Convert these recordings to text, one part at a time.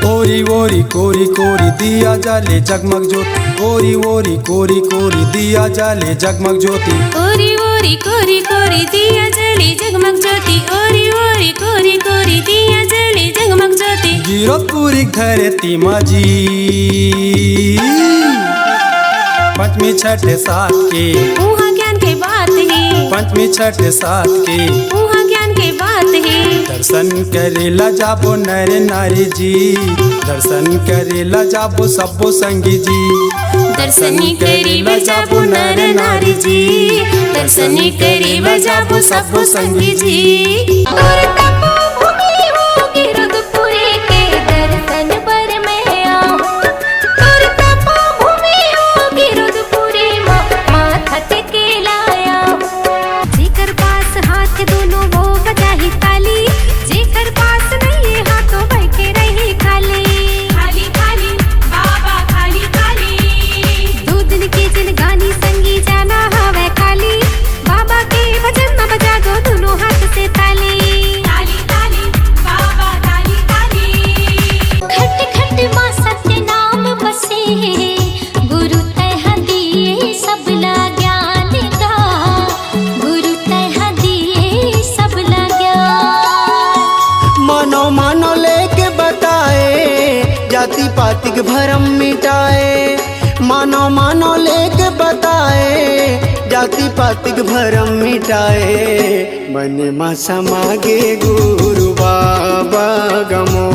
ओरी ओरी कोरी कोरी दिया जाले जगमग ज्योति, ओरी ओरी कोरी कोरी दिया जाले जगमग ज्योति, ओरी ओरी कोरी कोरी दिया जले जगमग ज्योति, ओरी ओरी कोरी कोरी दिया जले जगमग ज्योति। गिरतपुरी धरती माझी पंचमी छठ सात के उहाँ ज्ञान के बात है, पंचमी छठ सात के उहाँ ज्ञान के बात है। दर्शन करेला जाबो नर नारी जी, दर्शन करेला जाबो सबो संगी जी, दर्शन करेला जाबो नर नारी जी, दर्शन करेला जाबो सबो संगी जी। और तपोभूमि होगी रुद्रपुरी के दर्शन पर मैं आऊं, और तपोभूमि होगी रुद्रपुरी माथा टेके लाया। जेकर पास हाथ दोनों वो बजाही ताली, जेकर पास नहीं है हाथों बैठे रही खाली। खाली खाली बाबा खाली खाली, दो दिन के जिन गानी संगी जाना हवे खाली। बाबा के भजन न बजा दो दोनों हाथ से ताली। ताली ताली बाबा ताली ताली। खट खट माँ सत्य नाम बसे, गुरु तह दिए सबला ज्ञान का, गुरु तह दिए सबला ज्ञान। मानो मानो लेके बताए, जाति पाति के भरम मिटाए। मानो मानो लेके बताए, जाति पाति के भरम मिटाए। मन में समागे गुरु बाबा गमो,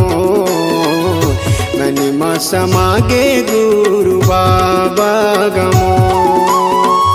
मन में समागे गुरु बाबा गमो।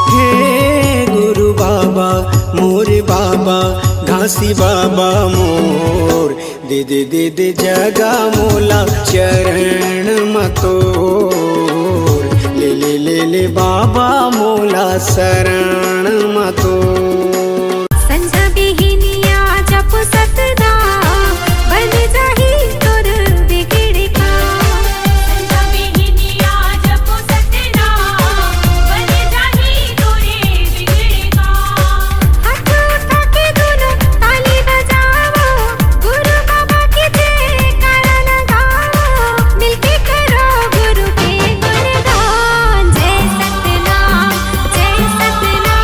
हे गुरु बाबा मोरे बाबा घासी बाबा मोर, दे दे दे दे जगा मोला चरण मतोर। ले ले ले ले बाबा मोला शरण मतोर। संझा बिहिनिया जप सतनाम, बन जाही तोर बिगड़ काम। संझा बिहिनिया जप सतनाम, बन जाही तोरे बिगड़ काम। हाथ उठा के दोनों ताली बजाओ, गुरु बाबा के जयकारा लगाओ। मिलके करो गुरु के गुणगान। जय सतनाम जय सतनाम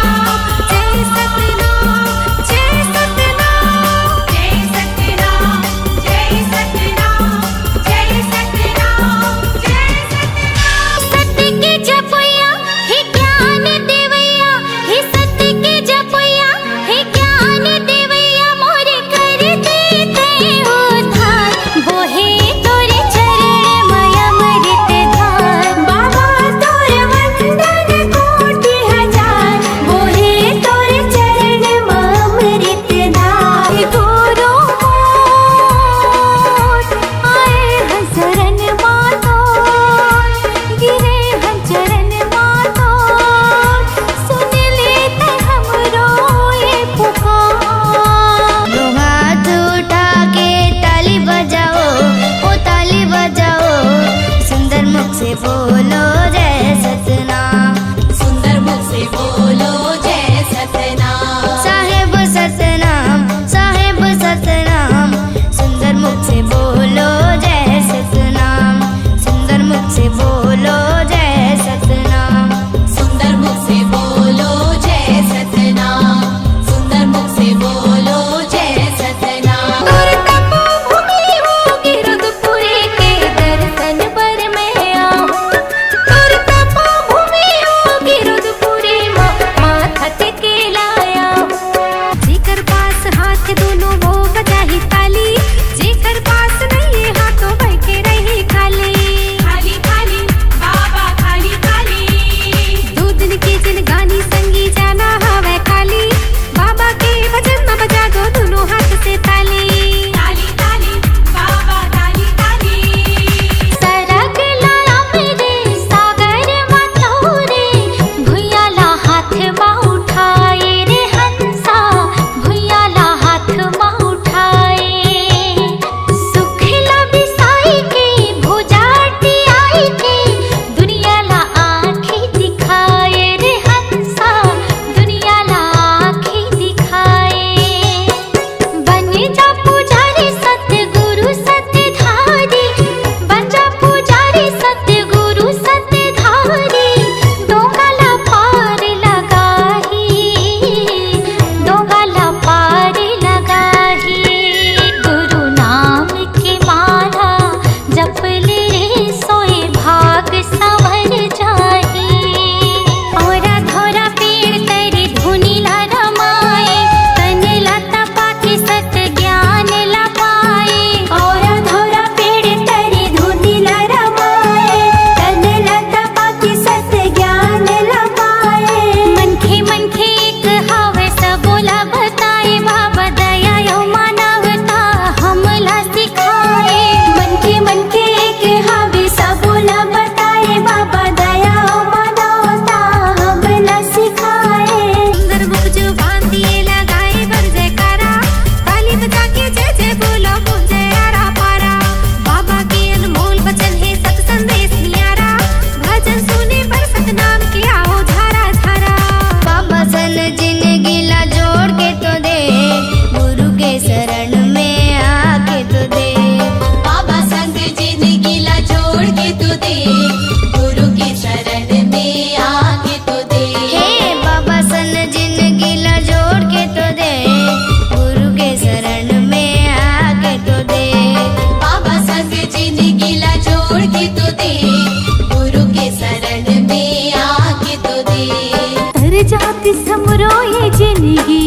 समरो ये जिंदगी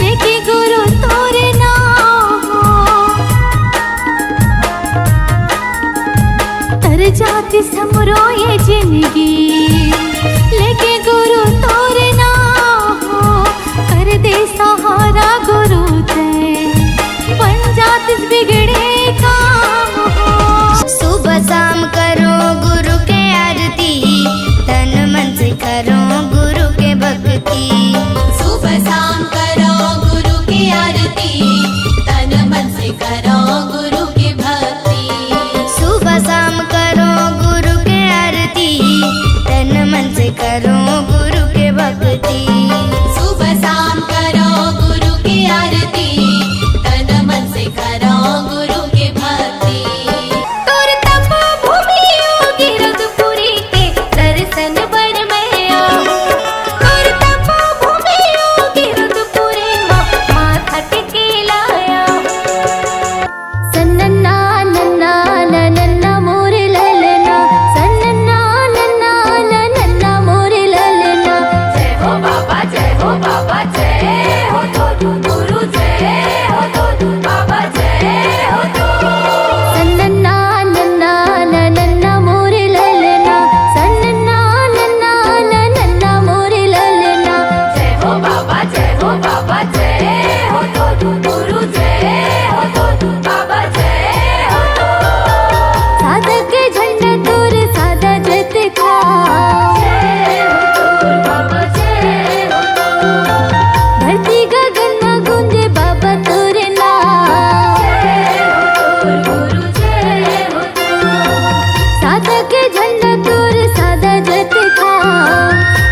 लेके गुरु तोरे नाम तर जाती समरो ये जिंदगी लेके गुरु तोरे नाम कर दे सहारा गुरु ते बन जाती बिगड़े काम सुबह शाम करो गुरु के आरती तन मन से करो गुरु के भक्ति सुबह शाम करो गुरु की आरती तन मन से करो गुरु की भक्ति सुबह शाम करो गुरु के आरती तन मन से करो गुरु के भक्ति सुबह शाम करो गुरु की आरती तन मन से करो गुरु की भक्ति तोर तपो भूमि योगी रघुपुरी के दर्शन बर में आओ तोर तपो भूमि योगी रघुपुरी माथा टेके लाया सन्नन्ना नन्ना नन्ना मोरे ललना सन्नन्ना नन्ना नन्ना मोरे ललना जय हो बाबा जय हो तो गुरु जय हो तो बाबा जय हो तो सन्नन्ना नन्ना नन्ना मोरे ललना सन्नन्ना नन्ना नन्ना मोरे ललना जय हो बाबा जय हो तो गुरु जय हो तो बाबा जय हो तो साधक के झंडा तोर सादा जत खा जय हो तो बाबा जय हो तो धरती गगन में गूंजे बाबा तोरे नाम जय हो तो गुरु जय हो तो साधक के झंडा तोर सादा जत खा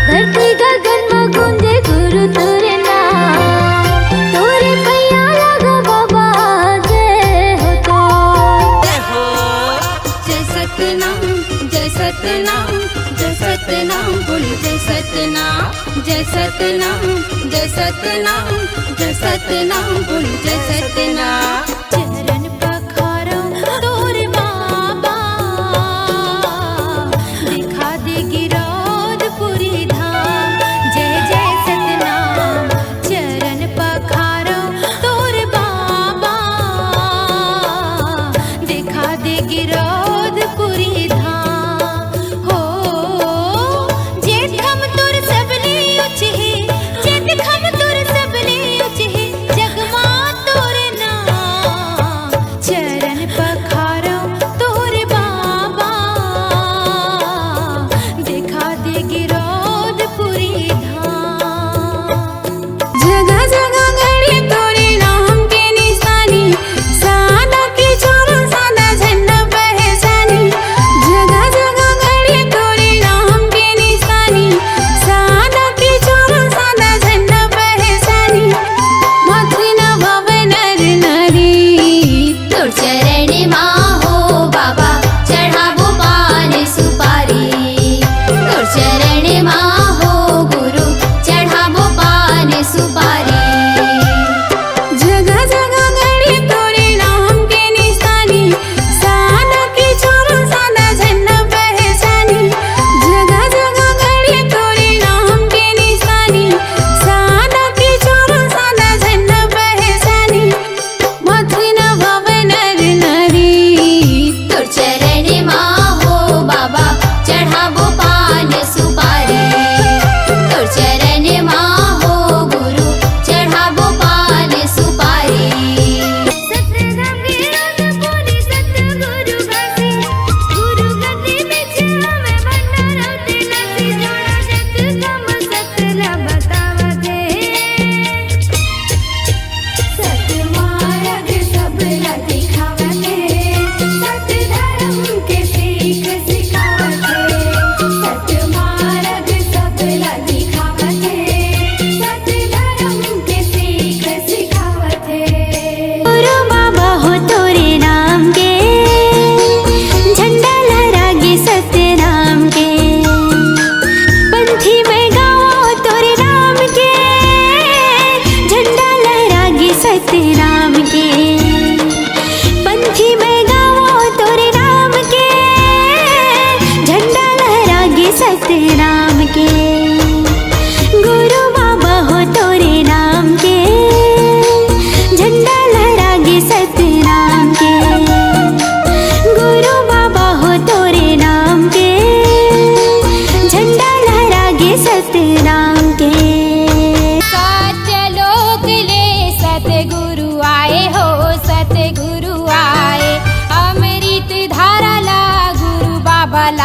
धरती गगन में गूंजे गुरु तोरे नाम तोरे पैया लगा बाबा जय हो तो जय सतनाम जय सतनाम जय सतनाम बोल जय सतनाम जय सतनाम जय सतनाम जय सतनाम बोल जय सतनाम चरण पखारो तोरे बाबा दिखा दे गिरौद पुरी धाम जय जय सतनाम चरण पखारो तोरे बाबा दिखा दे गिरौद पुरी धाम हो जेठ हम तुर सबले उच है जेठ हम तुर सबले उच है जगमा तोरे नाम चरण पखारो तोरे बाबा दिखा दे गिरौद पुरी धाम जगह जगह गड़ी तोरे नाम के निशानी सादा के छोरो सादा झंडा बहे बाबा